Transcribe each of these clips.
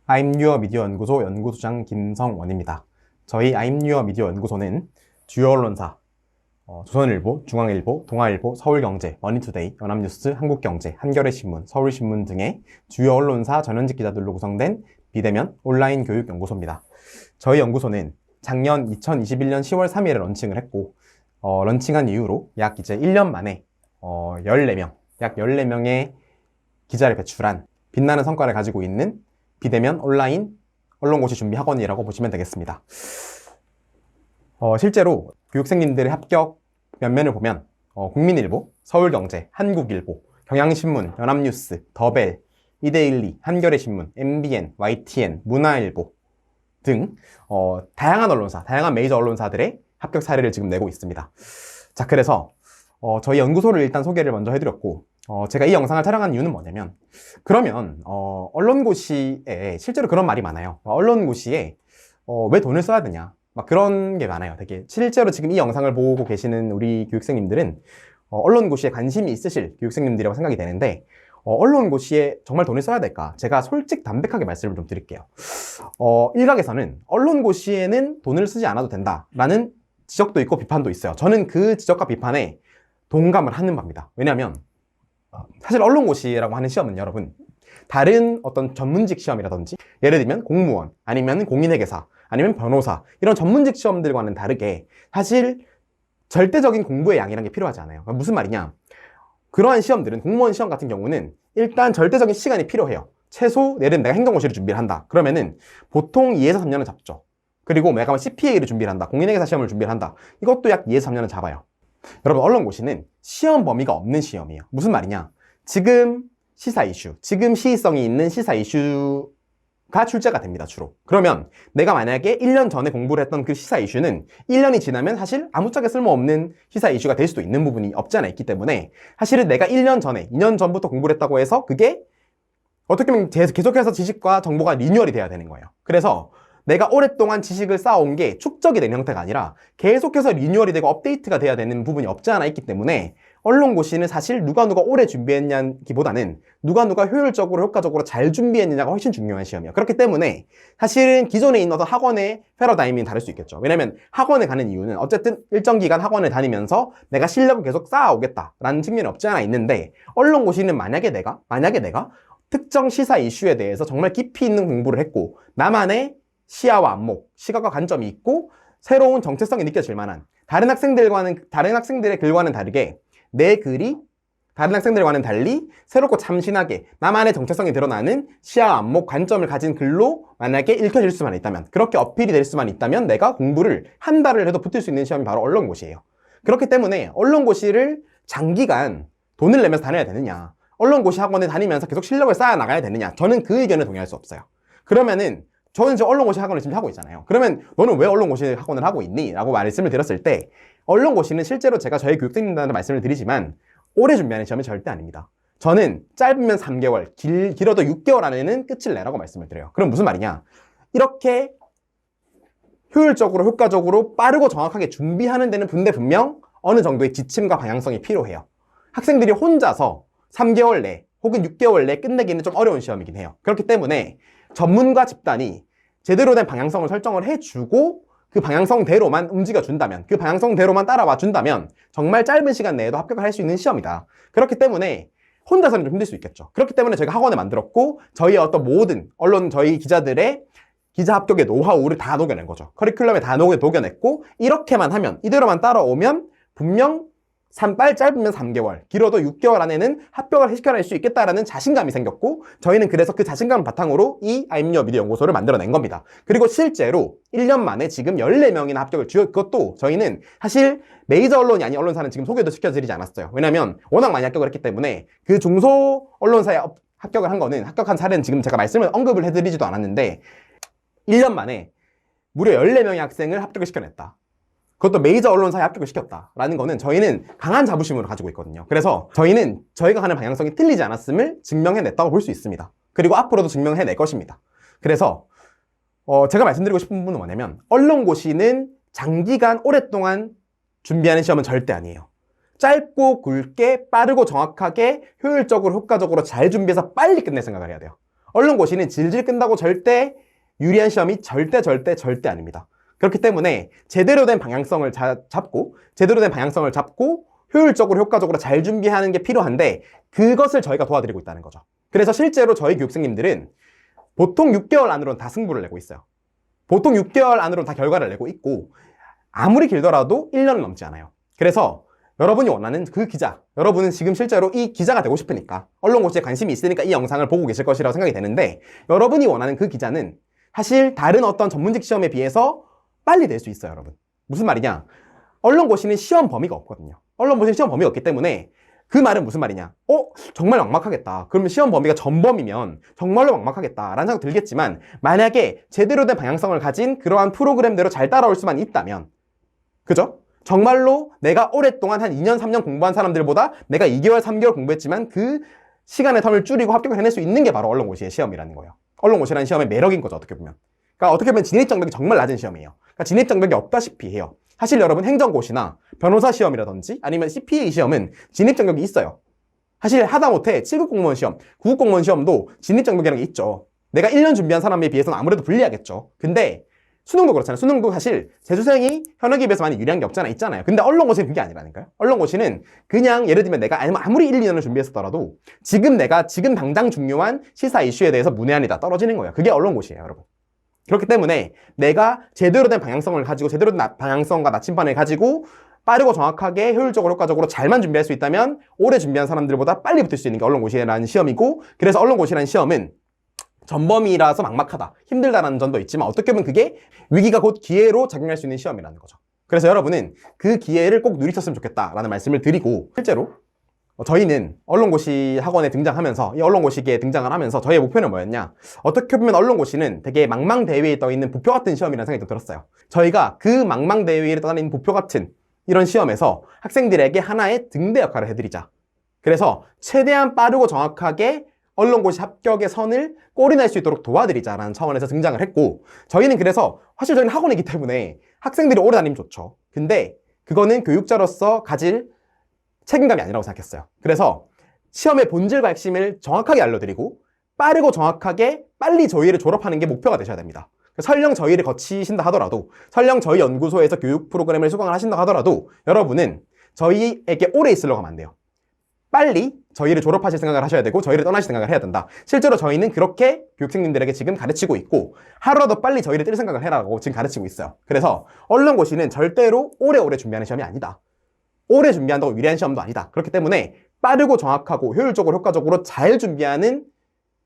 I'm Your 미디어 연구소 연구소장 김성원입니다. 저희 I'm Your 미디어 연구소는 주요 언론사, 조선일보, 중앙일보, 동아일보, 서울경제, 머니투데이, 연합뉴스, 한국경제, 한겨레신문, 서울신문 등의 주요 언론사 전현직 기자들로 구성된 비대면 온라인 교육 연구소입니다. 저희 연구소는 작년 2021년 10월 3일에 런칭을 했고, 런칭한 이후로 약 이제 1년 만에 14명, 약 14명의 기자를 배출한 빛나는 성과를 가지고 있는 비대면 온라인 언론고시 준비 학원이라고 보시면 되겠습니다. 실제로 교육생님들의 합격 면면을 보면 국민일보, 서울경제, 한국일보, 경향신문, 연합뉴스, 더벨, 이데일리, 한겨레신문, MBN, YTN, 문화일보 등 다양한 언론사, 다양한 메이저 언론사들의 합격 사례를 지금 내고 있습니다. 자, 그래서 저희 연구소를 일단 소개를 먼저 해드렸고, 제가 이 영상을 촬영한 이유는 뭐냐면, 그러면 언론고시에 실제로 그런 말이 많아요. 언론고시에 왜 돈을 써야 되냐, 막 그런 게 많아요. 되게 실제로 지금 이 영상을 보고 계시는 우리 교육생님들은 언론고시에 관심이 있으실 교육생님들이라고 생각이 되는데, 언론고시에 정말 돈을 써야 될까? 제가 솔직 담백하게 말씀을 좀 드릴게요. 일각에서는 언론고시에는 돈을 쓰지 않아도 된다라는 지적도 있고 비판도 있어요. 저는 그 지적과 비판에 동감을 하는 바입니다. 왜냐하면 사실 언론고시라고 하는 시험은 여러분, 다른 어떤 전문직 시험이라든지, 예를 들면 공무원, 아니면 공인회계사, 아니면 변호사, 이런 전문직 시험들과는 다르게 사실 절대적인 공부의 양이라는 게 필요하지 않아요. 무슨 말이냐, 그러한 시험들은, 공무원 시험 같은 경우는 일단 절대적인 시간이 필요해요. 최소 예를 들면 내가 행정고시를 준비를 한다 그러면은 보통 2에서 3년을 잡죠. 그리고 내가 CPA를 준비를 한다, 공인회계사 시험을 준비를 한다, 이것도 약 2에서 3년을 잡아요. 여러분, 언론고시는 시험 범위가 없는 시험이에요. 무슨 말이냐, 지금 시사 이슈, 지금 시의성이 있는 시사 이슈가 출제가 됩니다, 주로. 그러면 내가 만약에 1년 전에 공부를 했던 그 시사 이슈는 1년이 지나면 사실 아무짝에 쓸모없는 시사 이슈가 될 수도 있는 부분이 없지 않아 있기 때문에, 사실은 내가 1년 전에, 2년 전부터 공부를 했다고 해서 그게 어떻게 보면 계속해서 지식과 정보가 리뉴얼이 돼야 되는 거예요. 그래서 내가 오랫동안 지식을 쌓아온 게 축적이 된 형태가 아니라 계속해서 리뉴얼이 되고 업데이트가 돼야 되는 부분이 없지 않아 있기 때문에, 언론고시는 사실 누가 오래 준비했냐기보다는 누가 효율적으로 잘 준비했느냐가 훨씬 중요한 시험이에요. 그렇기 때문에 사실은 기존에 있는 어떤 학원의 패러다임이 다를 수 있겠죠. 왜냐면 학원에 가는 이유는 어쨌든 일정 기간 학원을 다니면서 내가 실력을 계속 쌓아오겠다라는 측면이 없지 않아 있는데, 언론고시는 만약에 내가 특정 시사 이슈에 대해서 정말 깊이 있는 공부를 했고, 나만의 시야와 안목, 시각과 관점이 있고 새로운 정체성이 느껴질 만한, 다른 학생들의 글과는 다르게 내 글이 다른 학생들과는 달리 새롭고 참신하게 나만의 정체성이 드러나는 시야와 안목, 관점을 가진 글로 만약에 읽혀질 수만 있다면, 그렇게 어필이 될 수만 있다면 내가 공부를 한 달을 해도 붙을 수 있는 시험이 바로 언론고시예요. 그렇기 때문에 언론고시를 장기간 돈을 내면서 다녀야 되느냐, 언론고시 학원에 다니면서 계속 실력을 쌓아 나가야 되느냐, 저는 그 의견에 동의할 수 없어요. 그러면은 저는 지금 언론고시 학원을 지금 하고 있잖아요. 그러면 너는 왜 언론고시 학원을 하고 있니? 라고 말씀을 드렸을 때, 언론고시는 실제로 제가 저희 교육생님들한테 말씀을 드리지만 오래 준비하는 시험이 절대 아닙니다. 저는 짧으면 3개월, 길어도 6개월 안에는 끝을 내라고 말씀을 드려요. 그럼 무슨 말이냐, 이렇게 효율적으로, 효과적으로, 빠르고 정확하게 준비하는 데는 분명 어느 정도의 지침과 방향성이 필요해요. 학생들이 혼자서 3개월 내 혹은 6개월 내 끝내기는 좀 어려운 시험이긴 해요. 그렇기 때문에 전문가 집단이 제대로 된 방향성을 설정을 해주고 그 방향성대로만 움직여준다면, 그 방향성대로만 따라와 준다면 정말 짧은 시간 내에도 합격을 할 수 있는 시험이다. 그렇기 때문에 혼자서는 좀 힘들 수 있겠죠. 그렇기 때문에 저희가 학원을 만들었고, 저희의 어떤 모든 언론, 저희 기자들의 기자 합격의 노하우를 다 녹여낸 거죠. 커리큘럼에 다 녹여냈고, 이렇게만 하면, 이대로만 따라오면 분명 짧으면 3개월, 길어도 6개월 안에는 합격을 시켜낼 수 있겠다라는 자신감이 생겼고, 저희는 그래서 그 자신감을 바탕으로 이 I'm Your 미디어 연구소를 만들어낸 겁니다. 그리고 실제로 1년 만에 지금 14명이나 합격을 그것도 저희는 사실 메이저 언론이 아닌 언론사는 지금 소개도 시켜드리지 않았어요. 왜냐면 워낙 많이 합격을 했기 때문에, 그 중소 언론사에 합격한 사례는 지금 제가 언급을 해드리지도 않았는데, 1년 만에 무려 14명의 학생을 합격을 시켜냈다. 그것도 메이저 언론사에 합격을 시켰다라는 거는 저희는 강한 자부심으로 가지고 있거든요. 그래서 저희는 저희가 가는 방향성이 틀리지 않았음을 증명해냈다고 볼 수 있습니다. 그리고 앞으로도 증명해낼 것입니다. 그래서 제가 말씀드리고 싶은 부분은 뭐냐면, 언론고시는 장기간 오랫동안 준비하는 시험은 절대 아니에요. 짧고 굵게 빠르고 정확하게 효율적으로 효과적으로 잘 준비해서 빨리 끝낼 생각을 해야 돼요. 언론고시는 질질 끈다고 절대 유리한 시험이 절대 아닙니다. 그렇기 때문에 제대로 된 방향성을 잡고 효율적으로 효과적으로 잘 준비하는 게 필요한데 그것을 저희가 도와드리고 있다는 거죠. 그래서 실제로 저희 교육생님들은 보통 6개월 안으로는 다 승부를 내고 있어요. 보통 6개월 안으로는 다 결과를 내고 있고 아무리 길더라도 1년은 넘지 않아요. 그래서 여러분이 원하는 그 기자, 여러분은 지금 실제로 이 기자가 되고 싶으니까 언론고시에 관심이 있으니까 이 영상을 보고 계실 것이라고 생각이 되는데 여러분이 원하는 그 기자는 사실 다른 어떤 전문직 시험에 비해서 빨리 낼 수 있어요, 여러분. 무슨 말이냐? 언론고시는 시험 범위가 없거든요. 언론고시는 시험 범위가 없기 때문에 그 말은 무슨 말이냐? 정말 막막하겠다. 그러면 시험 범위가 전범이면 정말로 막막하겠다라는 생각 들겠지만 만약에 제대로 된 방향성을 가진 그러한 프로그램대로 잘 따라올 수만 있다면 그죠? 정말로 내가 오랫동안 한 2년, 3년 공부한 사람들보다 내가 2개월, 3개월 공부했지만 그 시간의 텀을 줄이고 합격을 해낼 수 있는 게 바로 언론고시의 시험이라는 거예요. 언론고시라는 시험의 매력인 거죠, 어떻게 보면. 그러니까 어떻게 보면 진입장벽이 정말 낮은 시험이에요. 그러니까 진입장벽이 없다시피 해요. 사실 여러분 행정고시나 변호사 시험이라든지 아니면 CPA 시험은 진입장벽이 있어요. 사실 하다못해 7급 공무원 시험, 9급 공무원 시험도 진입장벽이라는 게 있죠. 내가 1년 준비한 사람에 비해서는 아무래도 불리하겠죠. 근데 수능도 그렇잖아요. 수능도 사실 재수생이 현역에 비해서 많이 유리한 게 있잖아요. 근데 언론고시는 그게 아니라니까요. 언론고시는 그냥 예를 들면 내가 아무리 1, 2년을 준비했었더라도 지금 당장 중요한 시사 이슈에 대해서 문외한이다 떨어지는 거예요. 그게 언론고시예요, 여러분. 그렇기 때문에 내가 제대로 된 방향성을 가지고 제대로 된 방향성과 나침반을 가지고 빠르고 정확하게 효율적으로 효과적으로 잘만 준비할 수 있다면 오래 준비한 사람들보다 빨리 붙을 수 있는 게 언론고시라는 시험이고 그래서 언론고시라는 시험은 전범이라서 막막하다, 힘들다라는 점도 있지만 어떻게 보면 그게 위기가 곧 기회로 작용할 수 있는 시험이라는 거죠. 그래서 여러분은 그 기회를 꼭 누리셨으면 좋겠다라는 말씀을 드리고 실제로 저희는 언론고시 학원에 등장하면서 이 언론고시계에 등장을 하면서 저희의 목표는 뭐였냐? 어떻게 보면 언론고시는 되게 망망대해에 떠있는 부표 같은 시험이라는 생각이 들었어요. 저희가 그 망망대해에 떠있는 부표 같은 이런 시험에서 학생들에게 하나의 등대 역할을 해드리자. 그래서 최대한 빠르고 정확하게 언론고시 합격의 선을 꼬리 날 수 있도록 도와드리자라는 차원에서 등장을 했고 저희는 그래서 사실 저희는 학원이기 때문에 학생들이 오래 다니면 좋죠. 근데 그거는 교육자로서 가질 책임감이 아니라고 생각했어요. 그래서 시험의 본질과 핵심을 정확하게 알려드리고 빠르고 정확하게 빨리 저희를 졸업하는 게 목표가 되셔야 됩니다. 설령 저희를 거치신다 하더라도 설령 저희 연구소에서 교육 프로그램을 수강을 하신다 하더라도 여러분은 저희에게 오래 있으려고 하면 안 돼요. 빨리 저희를 졸업하실 생각을 하셔야 되고 저희를 떠나실 생각을 해야 된다. 실제로 저희는 그렇게 교육생님들에게 지금 가르치고 있고 하루라도 빨리 저희를 뜰 생각을 해라고 지금 가르치고 있어요. 그래서 언론고시는 절대로 오래오래 준비하는 시험이 아니다. 오래 준비한다고 유리한 시험도 아니다. 그렇기 때문에 빠르고 정확하고 효율적으로 효과적으로 잘 준비하는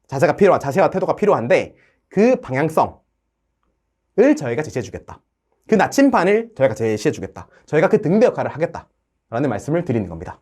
자세와 태도가 필요한데 그 방향성을 저희가 제시해주겠다. 그 나침반을 저희가 제시해주겠다. 저희가 그 등대 역할을 하겠다. 라는 말씀을 드리는 겁니다.